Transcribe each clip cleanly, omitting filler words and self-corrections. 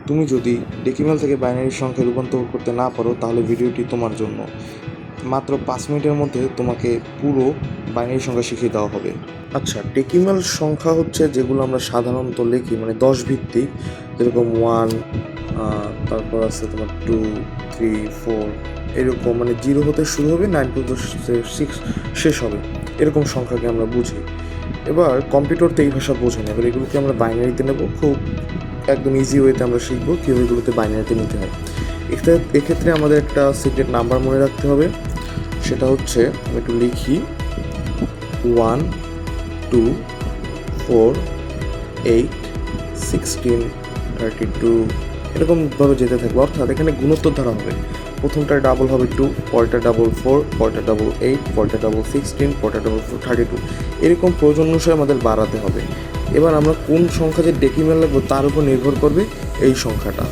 তুমি যদি ডেসিমাল থেকে বাইনারি সংখ্যায় রূপান্তর করতে না পারো তাহলে ভিডিওটি তোমার জন্য। মাত্র 5 মিনিটের মধ্যে তোমাকে পুরো বাইনারি সংখ্যা শিখিয়ে দেওয়া হবে। আচ্ছা, ডেসিমাল সংখ্যা হচ্ছে যেগুলো আমরা সাধারণত লিখি, মানে 10 ভিত্তিক, যেরকম 1, তারপর আছে তোমার 2, 3, 4, এরকম, মানে 0 হতে শুরু হবে 9 পর্যন্ত 6 শেষ হবে, এরকম সংখ্যাকে আমরা বুঝি। এবার কম্পিউটার তো এই ভাষা বোঝে না, এবার এগুলোকে আমরা বাইনারিতে নেব। খুব একদম ইজি ওয়েতে আমরা শিখবো কীভাবে এগুলোতে বাইনারিতে নিতে হয়। এক্ষেত্রে আমাদের একটা সিক্রেট নাম্বার মনে রাখতে হবে, সেটা হচ্ছে, আমি একটু লিখি, 1, 2, 4, 8, 16, 32, এরকমভাবে যেতে থাকবে। অর্থাৎ এখানে গুণোত্তর ধারা হবে, প্রথমটা ডাবল হবে 2, পরেরটা ডাবল 4, পরেরটা ডাবল 8, পরেরটা ডাবল 16, পরেরটা ডাবল 32, এরকম প্রয়োজন অনুসারে আমাদের বাড়াতে হবে। এবার আমরা কোন সংখ্যা যে ডেসিমাল লাগবে তার উপর নির্ভর করবে এই সংখ্যাটা।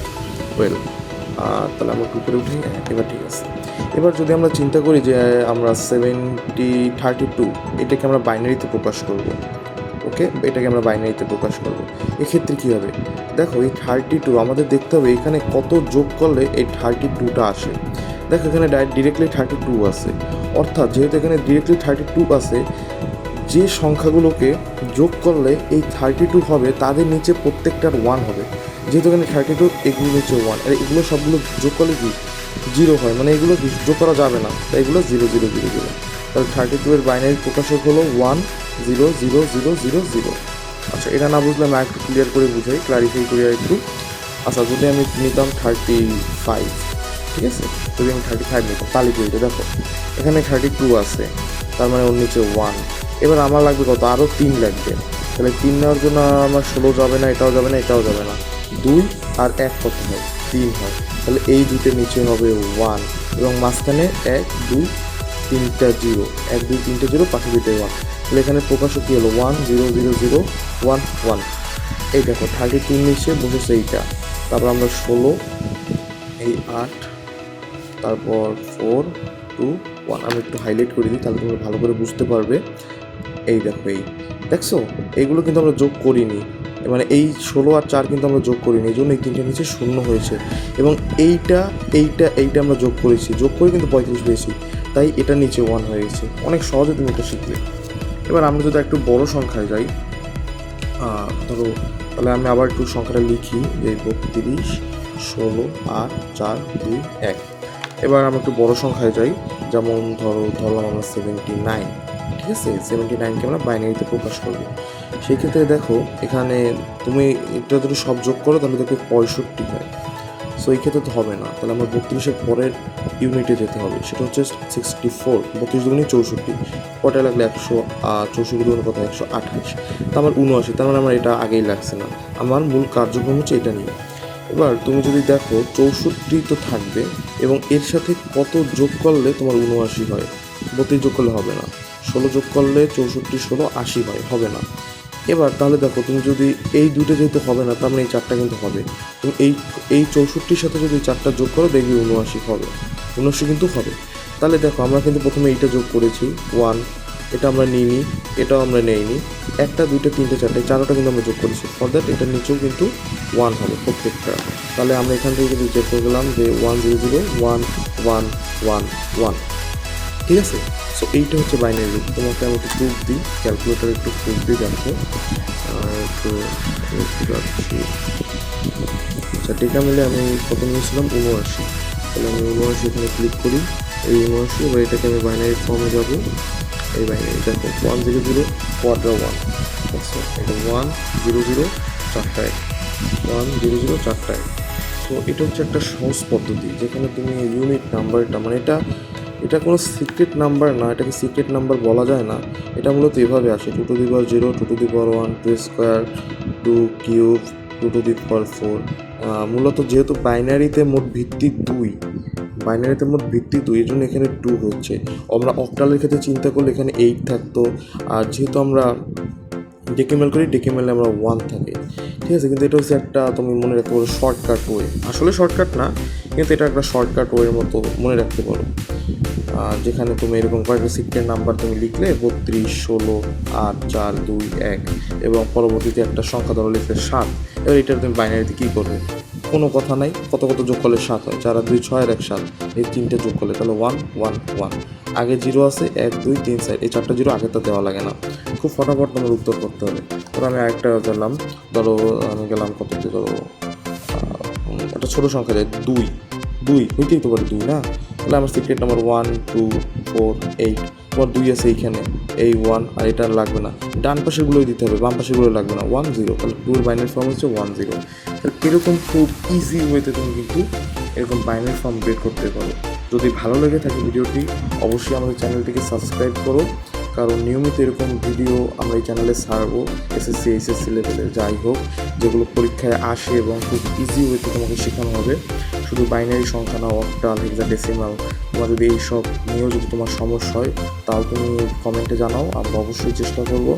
তাহলে আমরা উপরে উঠি, এবার ঠিক আছে। এবার যদি আমরা চিন্তা করি যে আমরা 32, এটাকে আমরা বাইনারিতে প্রকাশ করব, ওকে, এটাকে আমরা বাইনারিতে প্রকাশ করব, এক্ষেত্রে কী হবে? দেখো, এই 32 আমাদের দেখতে হবে এখানে কত যোগ করলে এই 32টা আসে। দেখো, এখানে ডিরেক্টলি 32 আছে, অর্থাৎ যেহেতু এখানে ডিরেক্টলি 32 আছে, যে সংখ্যাগুলোকে যোগ করলে এই 32 হবে তাদের নিচে প্রত্যেকটার 1 হবে। যেহেতু এখানে 32, এগুলো নিচে 1, আর এগুলো সবগুলো যোগ করলে কি 0 হয়, মানে এগুলো যোগ করা যাবে না, তাই এগুলো 0 0 0 0। তাহলে 32 এর বাইনারি প্রকাশক হলো 1 0 0 0 0 0। আচ্ছা, এটা না বুঝলে আমি একটু ক্লিয়ার করে বুঝাই, ক্লারিফাই করি একটু। আচ্ছা, যদি আমি নিতাম 35, ঠিক আছে, যদি আমি 35 নিতাম, তাহলে কি হইতো? দেখো, এখানে 32 আছে, তার মানে ওর নিচে 1। এবার আমার লাগবে কত? আরও 3 লাগবে। তাহলে 3 নেওয়ার জন্য আমার 16 যাবে না, এটাও যাবে না, এটাও যাবে না। 2 আর 1 কত হয়? 3 হয়। তাহলে এই দুটোর নিচে হবে 1, এবং মাঝখানে 1 2 3টা 0, 1 2 3টে 0, পাখি দুটো 1। তাহলে এখানে প্রকাশক কী হলো? 1 0 0 0 1 1। এই দেখো, 32 নিচে বসেছে এইটা, তারপর আমরা 16, এই 8, তারপর 4 2 1। আমি একটু হাইলাইট করে দিই, তাহলে তোমরা ভালো করে বুঝতে পারবে। এই দেখো, এই দেখছো, এইগুলো কিন্তু আমরা যোগ করিনি, মানে এই 16 আর 4 কিন্তু আমরা যোগ করিনি, এই জন্য এই 3টা নিচে 0 হয়েছে। এবং এইটা এইটা এইটা আমরা যোগ করেছি, যোগ করে কিন্তু 35 পেয়েছি, তাই এটা নিচে 1 হয়ে গেছে। অনেক সহজে তুমি এটা শিখলে। এবার আমরা যদি একটু বড় সংখ্যায় যাই, ধরো, তাহলে আমি আবার একটু সংখ্যাটা লিখি, যে 32, 16, 8, 4, 2, 1। এবার আমরা একটু বড় সংখ্যায় যাই, যেমন ধরলাম আমরা 79, ঠিক আছে, 79কে আমরা বাইনারিতে প্রকাশ করবো। সেই ক্ষেত্রে দেখো, এখানে তুমি এটা যদি সব যোগ করো তাহলে দেখবে 65 হয়। সো এই ক্ষেত্রে তো হবে না, তাহলে আমরা 32-এর পরের ইউনিটে যেতে হবে, সেটা হচ্ছে 64, 32 দুগুণে 64, কটা লাগলে 164 দুগুণে কত? 128, তা আমার 79, তার মানে আমার এটা আগেই লাগছে না, আমার মূল কার্যক্রম হচ্ছে এটা নিয়ে। এবার তুমি যদি দেখো 64 তো থাকবে, এবং এর সাথে কত যোগ করলে তোমার 79 হয়? 32 যোগ করলে হবে না, 16 যোগ করলে 64 16 80 হয়, হবে না। এবার তাহলে দেখো, তুমি যদি এই দুটো যেহেতু হবে না, তার মানে এই 4টা কিন্তু হবে। তুমি এই 64-র সাথে যদি 4টা যোগ করো, দেখবি 79 হবে, 79 কিন্তু হবে। তাহলে দেখো, আমরা কিন্তু প্রথমে এইটা যোগ করেছি 1, এটা আমরা নিইনি, এটাও আমরা নেইনি, 1টা 2টা 3টে 4টে 4টা কিন্তু আমরা যোগ করেছি, ফর দ্যাট এটার নিচেও কিন্তু 1 হবে প্রত্যেকটা। তাহলে আমরা এখান থেকে কিন্তু চেক করে গেলাম যে 1 0 0 1 1 1 1, ঠিক আছে। সো এইটা হচ্ছে বাইনারি রূপ। তোমাকে আমি একটু প্রুফ দিই, ক্যালকুলেটার একটু প্রুফ দিই, দেখো, একটু দেখতে পাচ্ছি। আচ্ছা, টেকা মিলে আমি কত নিয়েছিলাম? 79। তাহলে আমি 79 এখানে ক্লিক করি, এই 79, এবার এটাকে আমি বাইনারি ফর্মে যাবো। এই বাইনারি দেখো, 1 0 0 কোয়াড্রা 1, আচ্ছা, এটা 1 0 0 4টা 1, 1 0 0 4টা 1। তো এটা হচ্ছে একটা সহজ পদ্ধতি, যেখানে তুমি ইউনিট নাম্বারটা, মানে এটা কোনো সিক্রেট নাম্বার না, এটাকে সিক্রেট নাম্বার বলা যায় না। এটা মূলত এভাবে আসে: 2 to the power 0, 2 to the power 1, 2 square, 2 cube, 2 to the power 4। মূলত যেহেতু বাইনারিতে মোট ভিত্তি 2, এই জন্য এখানে 2 হচ্ছে। আমরা অক্টালের ক্ষেত্রে চিন্তা করলে এখানে 8 থাকতো, আর যেহেতু আমরা ডেসিমাল করি, ডেসিমালে আমরা 1 থাকে, ঠিক আছে। কিন্তু এটা হচ্ছে একটা, তুমি মনে রাখতে পারো, শর্টকাট ওয়ে। আসলে শর্টকাট না, কিন্তু এটা একটা শর্টকাট ওয়ের মতো মনে রাখতে পারো, যেখানে তুমি এরকম কয়েকটা সিক্রেট নাম্বার তুমি লিখলে, 32 16 8 4 2 1, এবং পরবর্তীতে একটা সংখ্যা ধরো লিখলে 7। এবার এটা তুমি বাইনারিতে কী করবে? কোনো কথা নাই, কত কত যোগ করলে 7 হয়, 4 আর 2 6 আর 1 7, এই 3টে যোগ করলে তাহলে 1 1 1, আগে 0 আছে 1 2 3 4, এই 4টা 0 আগে তো দেওয়া লাগে না, খুব ফটাফট তোমার উত্তর করতে হবে। ধরো আমি আরেকটা গেলাম, ধরো আমি গেলাম কততে, ধরো একটা ছোটো সংখ্যা যায় 2 2 হইতেই তো পারে 2 না, তাহলে আমার সিক্রেট নাম্বার 1 2 4 8, তোমার 2 আছে এইখানে, এই 1 আর এটা লাগবে না, ডান পাশেরগুলোই দিতে হবে, বাম পাশেরগুলো লাগবে না, 1 0, তাহলে 2 এর বাইনারি ফর্ম হচ্ছে 1 0। তাহলে এরকম খুব ইজি ওয়েতে তুমি কিন্তু এরকম বাইনারি ফর্ম বের করতে পারো। যদি ভালো লেগে থাকে ভিডিওটি, অবশ্যই আমাদের চ্যানেলটিকে সাবস্ক্রাইব করো, কারণ নিয়মিত এরকম ভিডিও আমরা এই চ্যানেলে ছাড়বো, এসএসসি এইচএসসি লেভেলের যাই হোক, যেগুলো পরীক্ষায় আসে এবং খুব ইজি ওয়েতে তোমাকে শেখানো হবে। শুধু বাইনারি সংখ্যা না, অক্টাল, হেক্সাডেসিমাল, তোমার যদি এইসব নিয়েও যদি তোমার সমস্যা হয় তাও তুমি কমেন্টে জানাও, আমরা অবশ্যই চেষ্টা করব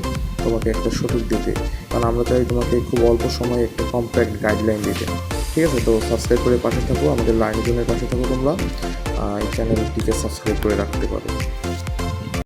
তোমাকে একটা সঠিক দিতে, কারণ আমরা চাই তোমাকে খুব অল্প সময়ে একটা কম্প্যাক্ট গাইডলাইন দিতে। ঠিক আছে, তো সাবস্ক্রাইব করে পাশে থাকো, আমাদের লার্নিং জোনের পাশে থাকো তোমরা, এই চ্যানেলটিকে সাবস্ক্রাইব করে রাখতে পারো।